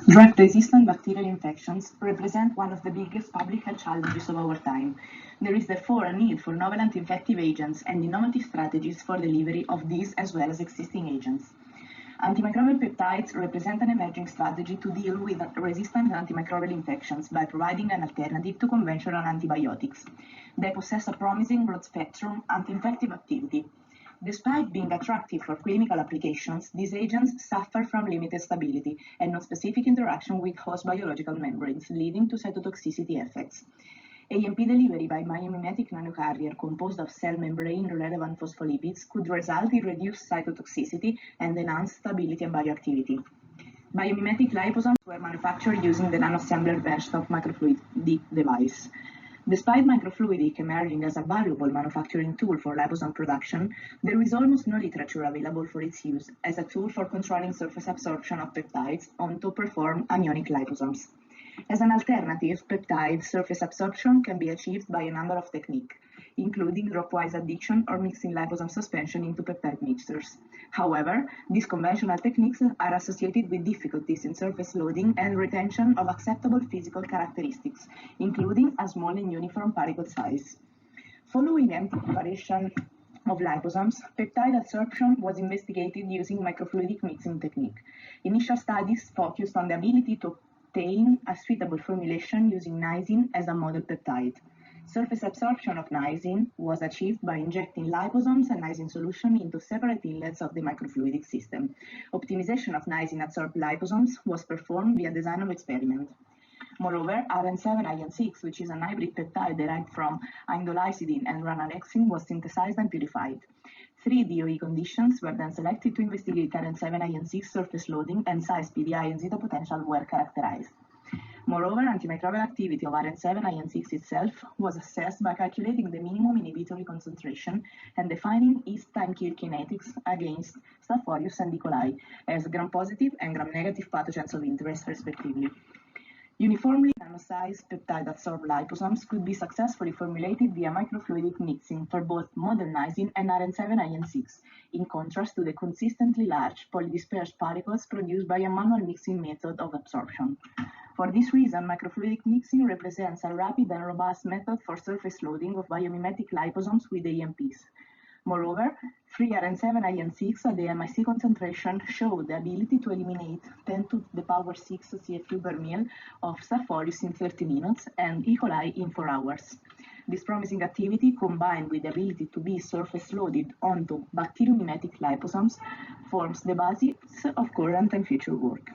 Drug-resistant bacterial infections represent one of the biggest public health challenges of our time. There is therefore a need for novel anti-infective agents and innovative strategies for delivery of these as well as existing agents. Antimicrobial peptides represent an emerging strategy to deal with resistant antimicrobial infections by providing an alternative to conventional antibiotics. They possess a promising broad-spectrum anti-infective activity. Despite being attractive for clinical applications, these agents suffer from limited stability and non-specific interaction with host biological membranes, leading to cytotoxicity effects. AMP delivery by biomimetic nanocarrier composed of cell membrane-relevant phospholipids could result in reduced cytotoxicity and enhanced stability and bioactivity. Biomimetic liposomes were manufactured using the nanoassembler benchtop microfluidic device. Despite microfluidic emerging as a valuable manufacturing tool for liposome production, there is almost no literature available for its use as a tool for controlling surface absorption of peptides onto perform anionic liposomes. As an alternative, peptide surface absorption can be achieved by a number of techniques, including dropwise addition or mixing liposome suspension into peptide mixtures. However, these conventional techniques are associated with difficulties in surface loading and retention of acceptable physical characteristics, including a small and uniform particle size. Following empty preparation of liposomes, peptide absorption was investigated using microfluidic mixing technique. Initial studies focused on the ability to obtain a suitable formulation using niacin as a model peptide. Surface absorption of niacin was achieved by injecting liposomes and niacin solution into separate inlets of the microfluidic system. Optimization of niacin-adsorbed liposomes was performed via design of experiment. Moreover, RN7-IN6, which is an hybrid peptide derived from indolizidine and ranarexin, was synthesized and purified. 3 DOE conditions were then selected to investigate RN7-IN6 surface loading, and size, PDI, and zeta potential were characterized. Moreover, antimicrobial activity of RN7-IN6 itself was assessed by calculating the minimum inhibitory concentration and defining its time-kill kinetics against Staph aureus and E. coli as gram-positive and gram-negative pathogens of interest, respectively. Uniformly nano-sized peptide-adsorbed liposomes could be successfully formulated via microfluidic mixing for both modern niacin and RN7-IN6, in contrast to the consistently large polydispersed particles produced by a manual mixing method of absorption. For this reason, microfluidic mixing represents a rapid and robust method for surface loading of biomimetic liposomes with AMPs. Moreover, free RN7-IN6 at the MIC concentration showed the ability to eliminate 10 to the power 6 CFU per ml of Staph aureus in 30 minutes and E. coli in 4 hours. This promising activity, combined with the ability to be surface loaded onto bacteriomimetic liposomes, forms the basis of current and future work.